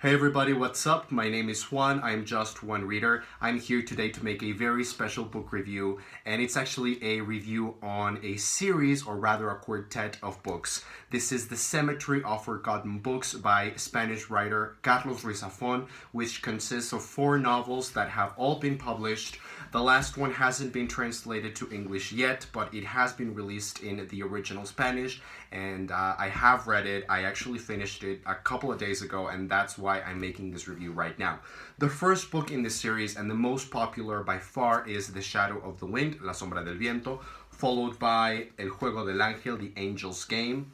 Hey everybody, what's up? My name is Juan. I'm just one reader. I'm here today to make a very special book review, and it's actually a review on a series, or rather a quartet of books. This is The Cemetery of Forgotten Books by Spanish writer Carlos Ruiz Zafon, which consists of 4 novels that have all been published. The last one hasn't been translated to English yet, but it has been released in the original Spanish, and I have read it. I actually finished it a couple of days ago, and that's why I'm making this review right now. The first book in this series, and the most popular by far, is The Shadow of the Wind, La Sombra del Viento, followed by El Juego del Ángel, The Angel's Game.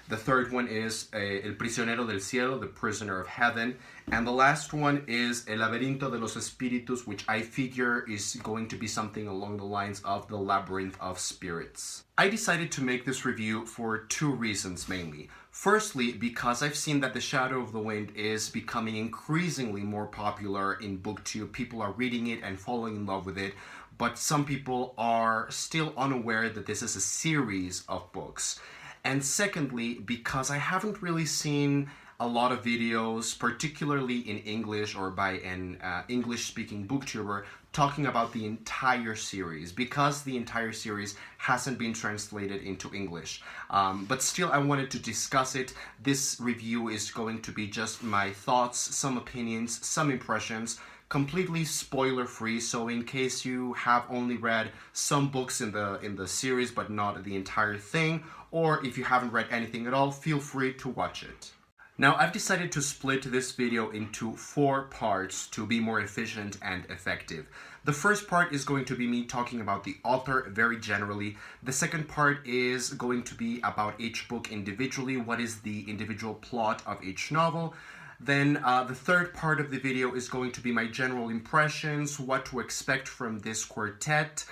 The third one is El Prisionero del Cielo, The Prisoner of Heaven. And the last one is El Laberinto de los Espíritus, which I figure is going to be something along the lines of The Labyrinth of Spirits. I decided to make this review for 2 reasons mainly. Firstly, because I've seen that The Shadow of the Wind is becoming increasingly more popular in BookTube. People are reading it and falling in love with it, but some people are still unaware that this is a series of books. And secondly, because I haven't really seen a lot of videos, particularly in English or by an English-speaking booktuber, talking about the entire series, because the entire series hasn't been translated into English. But still, I wanted to discuss it. This review is going to be just my thoughts, some opinions, some impressions, completely spoiler-free, so in case you have only read some books in the series but not the entire thing, or if you haven't read anything at all, feel free to watch it. Now, I've decided to split this video into 4 parts to be more efficient and effective. The first part is going to be me talking about the author very generally. The second part is going to be about each book individually, what is the individual plot of each novel. Then the third part of the video is going to be my general impressions, what to expect from this quartet,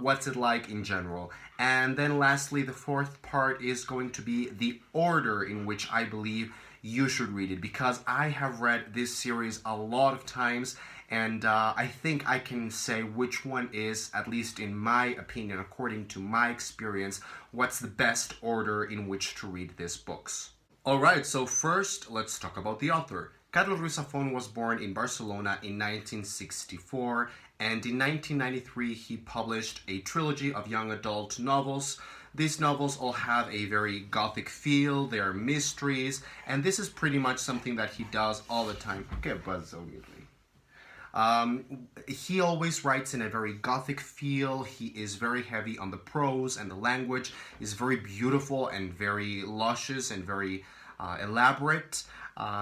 what's it like in general. And then lastly, the fourth part is going to be the order in which I believe you should read it, because I have read this series a lot of times, and I think I can say which one is, at least in my opinion, according to my experience, what's the best order in which to read these books. Alright, so first, let's talk about the author. Carlos Ruiz Zafón was born in Barcelona in 1964, and in 1993 he published a trilogy of young adult novels. These novels all have a very gothic feel, they are mysteries, and this is pretty much something that he does all the time. He always writes in a very gothic feel. He is very heavy on the prose, and the language is very beautiful and very luscious and very elaborate.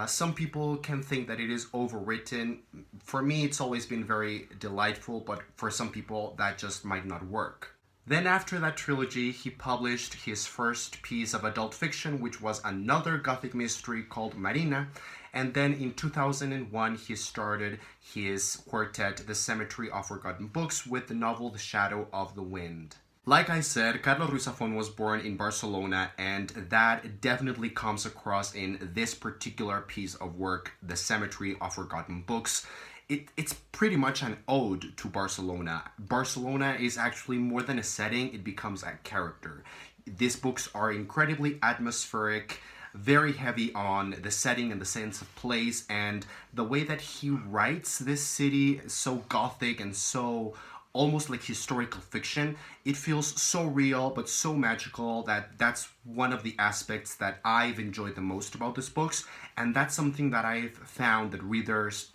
Some people can think that it is overwritten. For me, it's always been very delightful, but for some people, that just might not work. Then after that trilogy, he published his first piece of adult fiction, which was another gothic mystery called Marina. And then in 2001, he started his quartet, The Cemetery of Forgotten Books, with the novel The Shadow of the Wind. Like I said, Carlos Ruiz Zafón was born in Barcelona, and that definitely comes across in this particular piece of work, The Cemetery of Forgotten Books. It's pretty much an ode to Barcelona. Barcelona is actually more than a setting, it becomes a character. These books are incredibly atmospheric, very heavy on the setting and the sense of place, and the way that he writes this city is so gothic and so almost like historical fiction. It feels so real but so magical that's one of the aspects that I've enjoyed the most about these books, and that's something that I've found that readers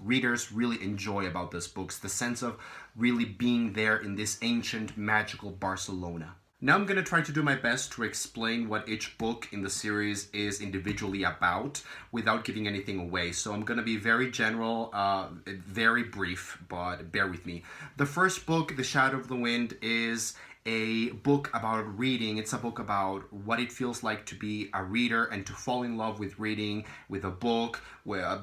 really enjoy about these books, the sense of really being there in this ancient magical Barcelona. Now I'm going to try to do my best to explain what each book in the series is individually about without giving anything away. So I'm going to be very general, very brief, but bear with me. The first book, The Shadow of the Wind, is a book about reading. It's a book about what it feels like to be a reader and to fall in love with reading, with a book,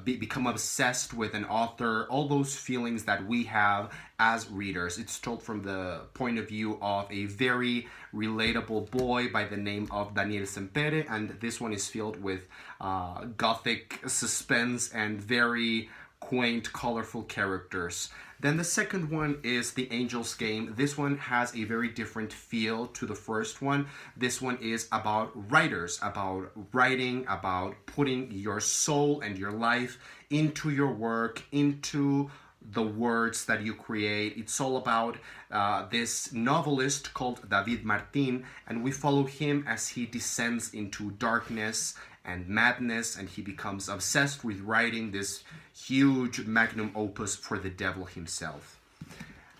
become obsessed with an author, all those feelings that we have as readers. It's told from the point of view of a very relatable boy by the name of Daniel Sempere, and this one is filled with gothic suspense and very quaint, colorful characters. Then the second one is The Angel's Game. This one has a very different feel to the first one. This one is about writers, about writing, about putting your soul and your life into your work, into the words that you create. It's all about this novelist called David Martin, and we follow him as he descends into darkness and madness, and he becomes obsessed with writing this huge magnum opus for the devil himself.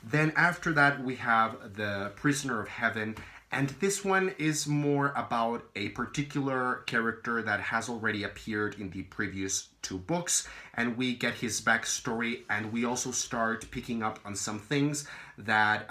Then after that we have The Prisoner of Heaven, and this one is more about a particular character that has already appeared in the previous two books, and we get his backstory, and we also start picking up on some things that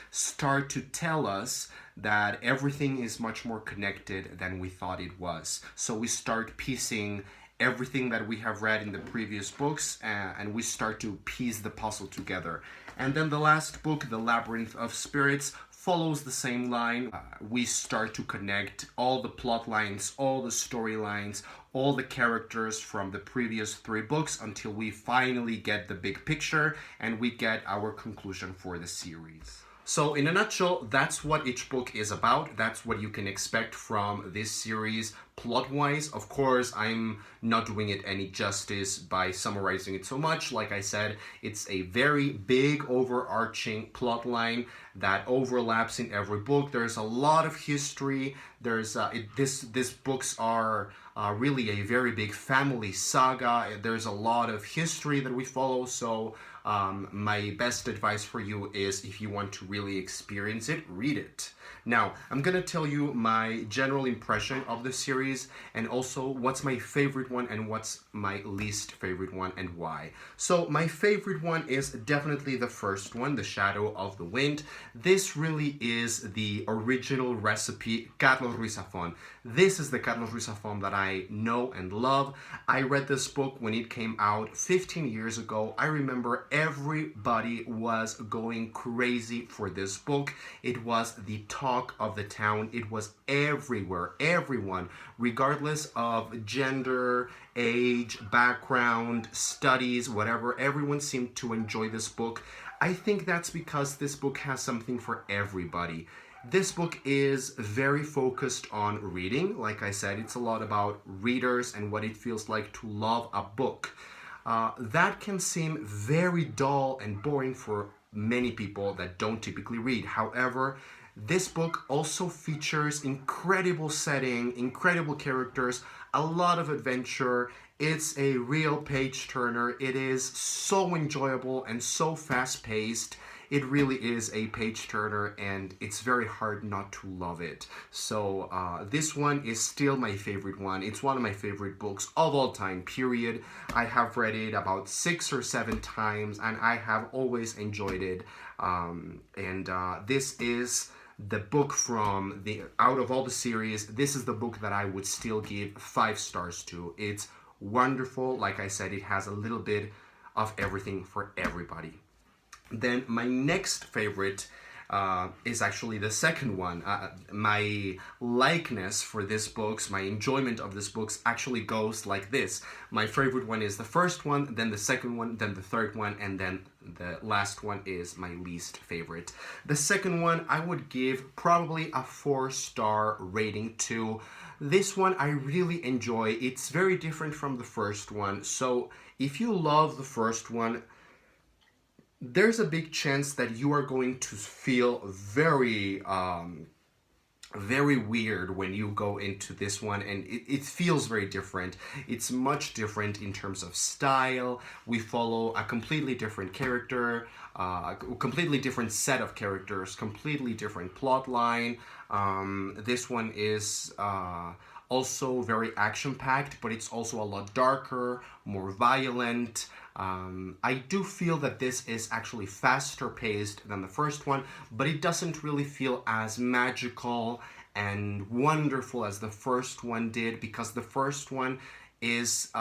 start to tell us that everything is much more connected than we thought it was. So we start piecing everything that we have read in the previous books, and we start to piece the puzzle together. And then the last book, The Labyrinth of Spirits, follows the same line. We start to connect all the plot lines, all the storylines, all the characters from the previous three books until we finally get the big picture and we get our conclusion for the series. So in a nutshell, that's what each book is about. That's what you can expect from this series plot-wise. Of course, I'm not doing it any justice by summarizing it so much. Like I said, it's a very big overarching plot line that overlaps in every book. There's a lot of history. These books are really a very big family saga. There's a lot of history that we follow, so my best advice for you is, if you want to really experience it, read it. Now, I'm gonna tell you my general impression of the series, and also what's my favorite one and what's my least favorite one and why. So my favorite one is definitely the first one, The Shadow of the Wind. This really is the original recipe, Carlos Ruiz Zafon. This is the Carlos Ruiz Zafon that I know and love. I read this book when it came out 15 years ago. I remember everybody was going crazy for this book. It was the talk of the town. It was everywhere. Everyone, regardless of gender, age, background, studies, whatever, everyone seemed to enjoy this book. I think that's because this book has something for everybody. This book is very focused on reading. Like I said, it's a lot about readers and what it feels like to love a book. That can seem very dull and boring for many people that don't typically read. However, this book also features incredible setting, incredible characters, a lot of adventure. It's a real page turner. It is so enjoyable and so fast paced. It really is a page turner, and it's very hard not to love it. So this one is still my favorite one. It's one of my favorite books of all time, period. I have read it about 6 or 7 times, and I have always enjoyed it. This is the book from out of all the series, this is the book that I would still give 5 stars to. It's wonderful. Like I said, it has a little bit of everything for everybody. Then my next favorite is actually the second one. My likeness for this books, my enjoyment of this books actually goes like this. My favorite one is the first one, then the second one, then the third one, and then the last one is my least favorite. The second one I would give probably a 4-star rating to. This one I really enjoy. It's very different from the first one. So if you love the first one, there's a big chance that you are going to feel very weird when you go into this one, and it feels very different. It's much different in terms of style. We follow a completely different character, a completely different set of characters, completely different plot line. This one is also very action-packed, but it's also a lot darker, more violent. I do feel that this is actually faster paced than the first one, but it doesn't really feel as magical and wonderful as the first one did, because the first one is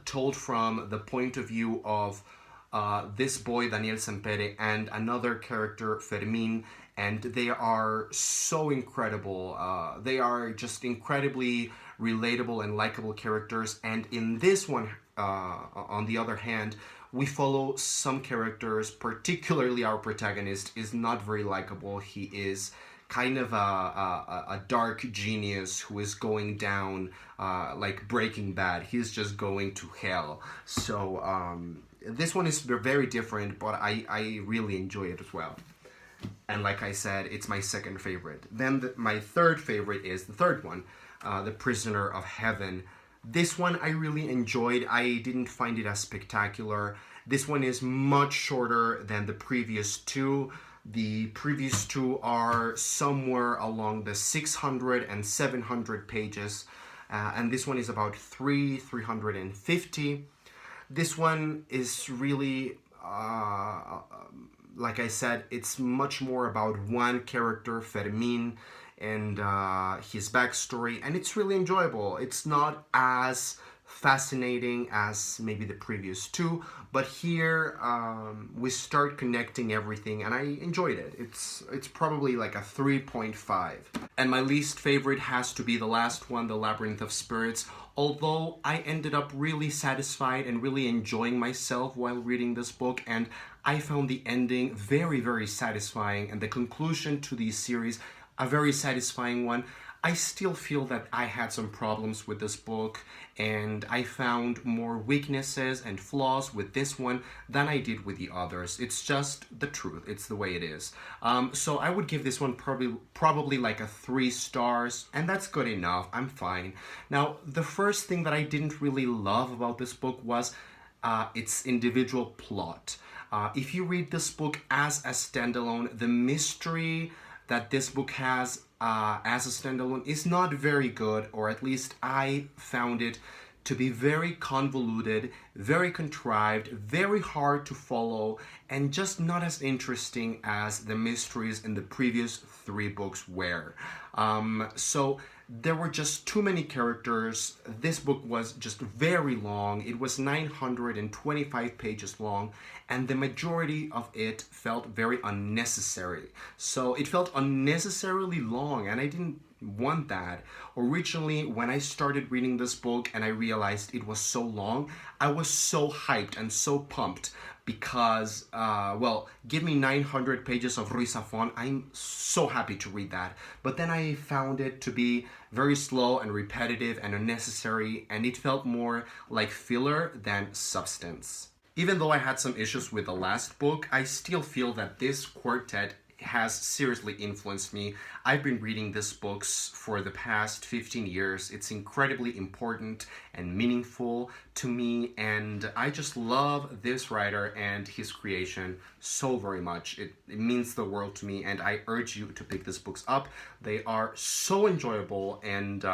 told from the point of view of this boy, Daniel Sempere, and another character, Fermin, and they are so incredible. They are just incredibly relatable and likable characters, and in this one, on the other hand, we follow some characters, particularly our protagonist is not very likable. He is kind of a dark genius who is going down like Breaking Bad. He's just going to hell. So this one is very different, but I really enjoy it as well. And like I said, it's my second favorite. Then my third favorite is the third one, The Prisoner of Heaven. This one I really enjoyed. I didn't find it as spectacular. This one is much shorter than the previous two. The previous two are somewhere along the 600 and 700 pages. And this one is about 350. This one is really, like I said, it's much more about one character, Fermin, and his backstory, and it's really enjoyable. It's not as fascinating as maybe the previous two, but here we start connecting everything, and I enjoyed it. It's probably like a 3.5. And my least favorite has to be the last one, The Labyrinth of Spirits. Although I ended up really satisfied and really enjoying myself while reading this book, and I found the ending very, very satisfying, and the conclusion to the series a very satisfying one. I still feel that I had some problems with this book, and I found more weaknesses and flaws with this one than I did with the others. It's just the truth. It's the way it is. So I would give this one probably like a 3 stars, and that's good enough. I'm fine. Now, the first thing that I didn't really love about this book was its individual plot. If you read this book as a standalone, the mystery that this book has as a standalone is not very good, or at least I found it to be very convoluted, very contrived, very hard to follow, and just not as interesting as the mysteries in the previous 3 books were. So there were just too many characters. This book was just very long. It was 925 pages long, and the majority of it felt very unnecessary. So it felt unnecessarily long, and I didn't want that. Originally, when I started reading this book and I realized it was so long, I was so hyped and so pumped because, well, give me 900 pages of Ruiz Zafon. I'm so happy to read that. But then I found it to be very slow and repetitive and unnecessary, and it felt more like filler than substance. Even though I had some issues with the last book, I still feel that this quartet has seriously influenced me. I've been reading these books for the past 15 years. It's incredibly important and meaningful to me, and I just love this writer and his creation so very much. It means the world to me, and I urge you to pick these books up. They are so enjoyable, and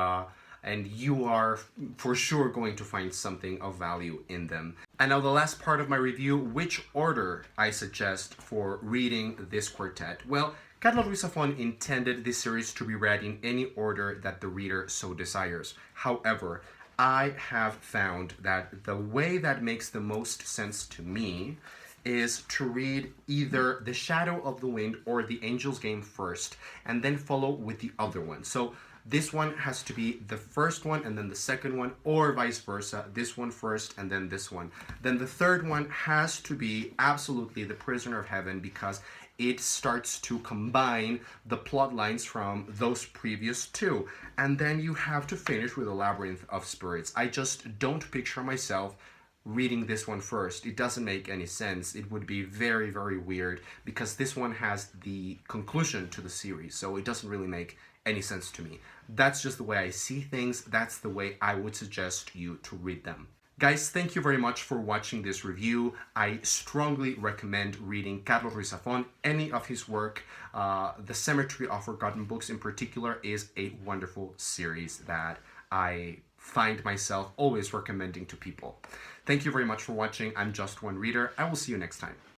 you are for sure going to find something of value in them. And now the last part of my review, which order I suggest for reading this quartet. Well, Carlos Ruiz Zafón intended this series to be read in any order that the reader so desires. However, I have found that the way that makes the most sense to me is to read either The Shadow of the Wind or The Angel's Game first, and then follow with the other one. So this one has to be the first one and then the second one, or vice versa, this one first and then this one. Then the third one has to be absolutely The Prisoner of Heaven, because it starts to combine the plot lines from those previous two. And then you have to finish with The Labyrinth of Spirits. I just don't picture myself reading this one first. It doesn't make any sense. It would be very, very weird, because this one has the conclusion to the series, so it doesn't really make any sense to me. That's just the way I see things. That's the way I would suggest you to read them. Guys, thank you very much for watching this review. I strongly recommend reading Carlos Ruiz Zafón, any of his work. The Cemetery of Forgotten Books in particular is a wonderful series that I find myself always recommending to people. Thank you very much for watching. I'm Just One Reader. I will see you next time.